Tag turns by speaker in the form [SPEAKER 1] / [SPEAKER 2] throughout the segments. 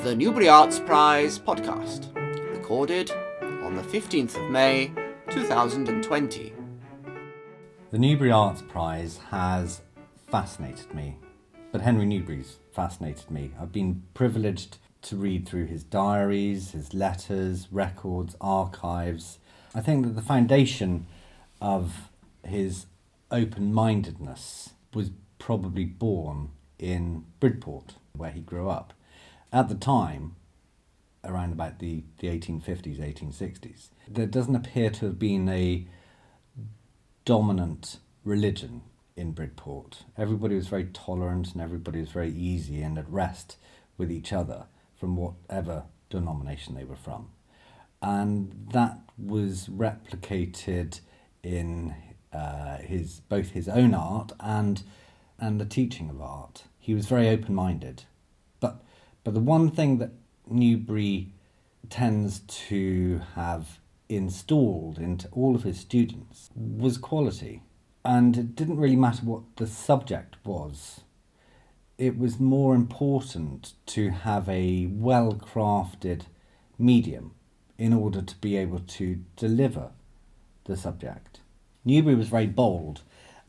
[SPEAKER 1] the Newbery Arts Prize Podcast, recorded on the 15th of May 2020.
[SPEAKER 2] The Newbery Arts Prize has fascinated me, but Henry Newbery's fascinated me. I've been privileged to read through his diaries, his letters, records, archives. I think that the foundation of his open-mindedness was probably born in Bridport, where he grew up. At the time, around about the 1850s, 1860s, there doesn't appear to have been a dominant religion in Bridport. Everybody was very tolerant and everybody was very easy and at rest with each other from whatever denomination they were from. And that was replicated in both his own art and the teaching of art. He was very open-minded. But the one thing that Newbery tends to have installed into all of his students was quality. And it didn't really matter what the subject was. It was more important to have a well-crafted medium in order to be able to deliver the subject. Newbery was very bold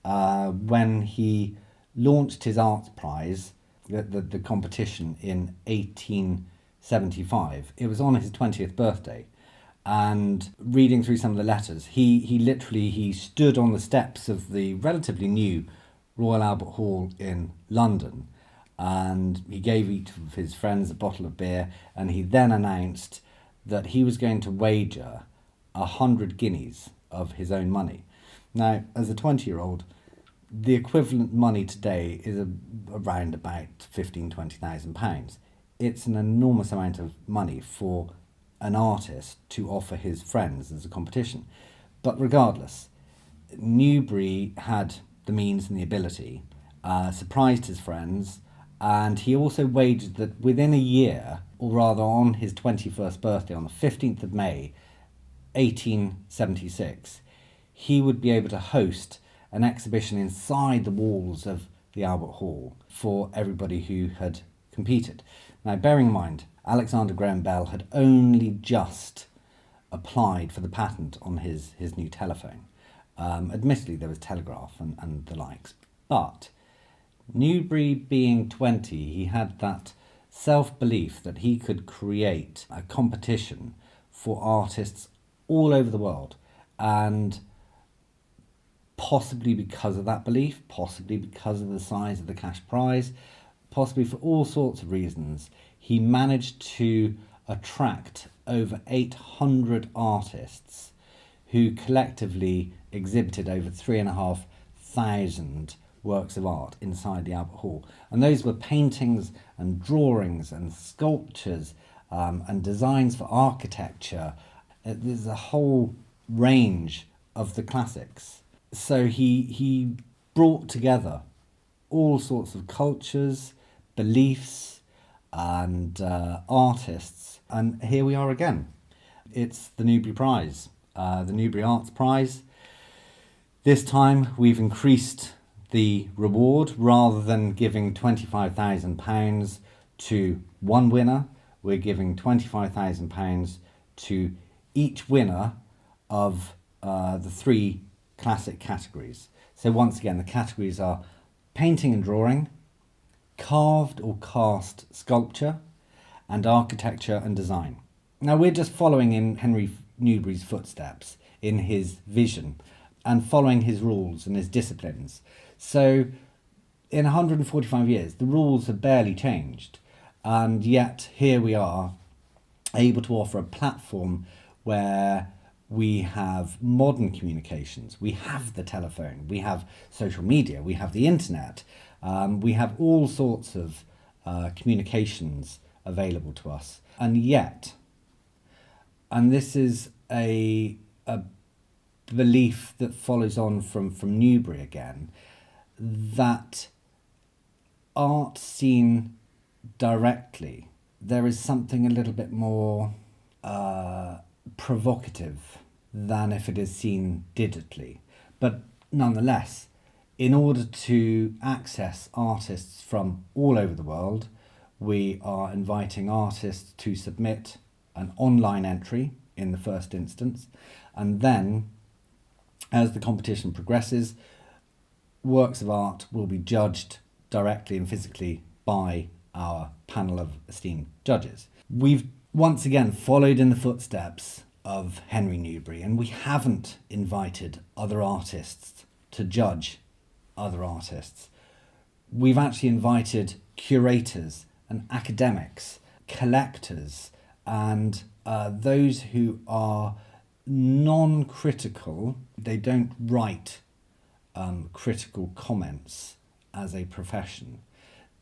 [SPEAKER 2] when he launched his arts prize, the competition, in 1875. It was on his 20th birthday. And reading through some of the letters, he stood on the steps of the relatively new Royal Albert Hall in London, and he gave each of his friends a bottle of beer, and he then announced that he was going to wager 100 guineas of his own money. Now, as a 20-year-old, the equivalent money today is around about £15,000-20,000. It's an enormous amount of money for an artist to offer his friends as a competition. But regardless, Newbery had the means and the ability, surprised his friends, and he also wagered that within a year, or rather on his 21st birthday, on the 15th of May, 1876, he would be able to host an exhibition inside the walls of the Albert Hall for everybody who had competed. Now, bearing in mind, Alexander Graham Bell had only just applied for the patent on his new telephone. Admittedly, there was telegraph and the likes, but Newbery being 20, he had that self-belief that he could create a competition for artists all over the world, and possibly because of that belief, possibly because of the size of the cash prize, possibly for all sorts of reasons, he managed to attract over 800 artists who collectively exhibited over 3,500 works of art inside the Albert Hall. And those were paintings and drawings and sculptures and designs for architecture. There's a whole range of the classics. So he brought together all sorts of cultures, beliefs and artists, and here we are again. It's the Newbery Prize, the Newbery Arts Prize. This time we've increased the reward. Rather than giving £25,000 to one winner, we're giving £25,000 to each winner of the three classic categories. So once again, the categories are painting and drawing, carved or cast sculpture, and architecture and design. Now, we're just following in Henry Newbery's footsteps, in his vision, and following his rules and his disciplines. So in 145 years, the rules have barely changed, and yet here we are, able to offer a platform where we have modern communications, we have the telephone, we have social media, we have the internet, we have all sorts of communications available to us. And yet, and this is a belief that follows on from Newbery again, that art seen directly, there is something a little bit more provocative than if it is seen digitally. But nonetheless, in order to access artists from all over the world, We are inviting artists to submit an online entry in the first instance, and then as the competition progresses, works of art will be judged directly and physically by our panel of esteemed judges. We've once again followed in the footsteps of Henry Newbery, and we haven't invited other artists to judge other artists. We've actually invited curators and academics, collectors, and those who are non-critical. They don't write critical comments as a profession.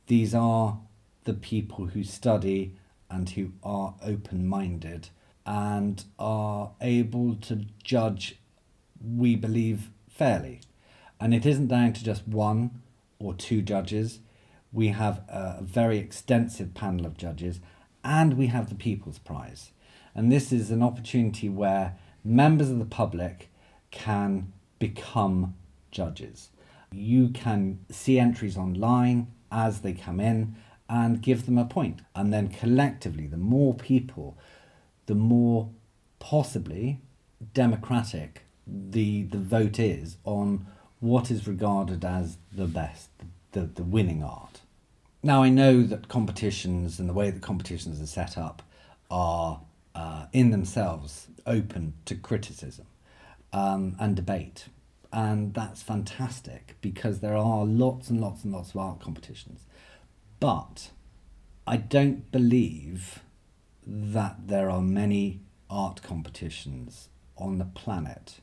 [SPEAKER 2] These are the people who study and who are open-minded and are able to judge, we believe, fairly. And it isn't down to just one or two judges. We have a very extensive panel of judges, and we have the People's Prize. And this is an opportunity where members of the public can become judges. You can see entries online as they come in and give them a point. And then collectively, the more people, the more possibly democratic the vote is on what is regarded as the best, the winning art. Now, I know that competitions and the way that competitions are set up are in themselves open to criticism and debate. And that's fantastic because there are lots and lots and lots of art competitions. But I don't believe that there are many art competitions on the planet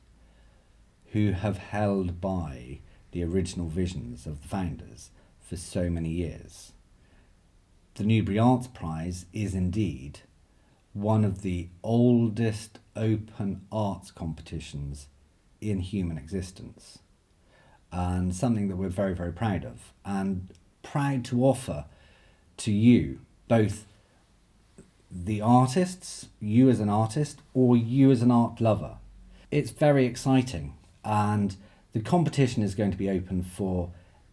[SPEAKER 2] who have held by the original visions of the founders for so many years. The Newbery Arts Prize is indeed one of the oldest open arts competitions in human existence, and something that we're very, very proud of, and proud to offer to you, both the artists, you as an artist, or you as an art lover. It's very exciting, and the competition is going to be open for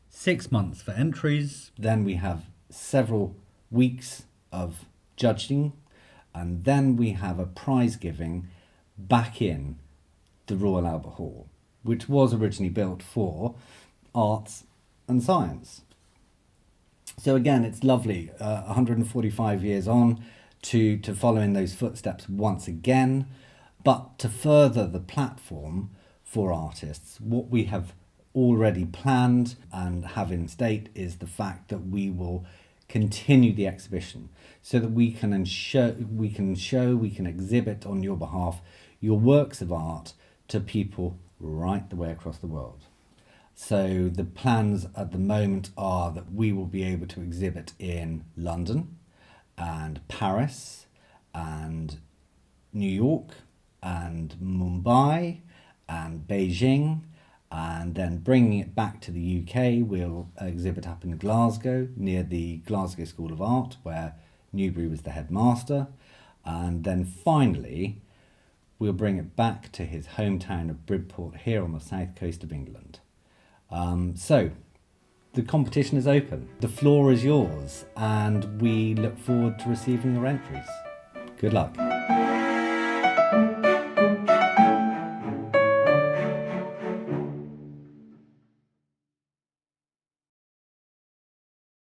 [SPEAKER 3] 6 months for entries.
[SPEAKER 2] Then we have several weeks of judging, and then we have a prize giving back in the Royal Albert Hall, which was originally built for arts and science. So again, it's lovely, 145 years on, to follow in those footsteps once again, but to further the platform for artists. What we have already planned and have in state is the fact that we will continue the exhibition so that we can exhibit on your behalf your works of art to people right the way across the world. So the plans at the moment are that we will be able to exhibit in London and Paris and New York and Mumbai and Beijing, and then bringing it back to the UK, we'll exhibit up in Glasgow near the Glasgow School of Art where Newbery was the headmaster, and then finally we'll bring it back to his hometown of Bridport here on the south coast of England. So the competition is open. The floor is yours, and we look forward to receiving your entries. Good luck.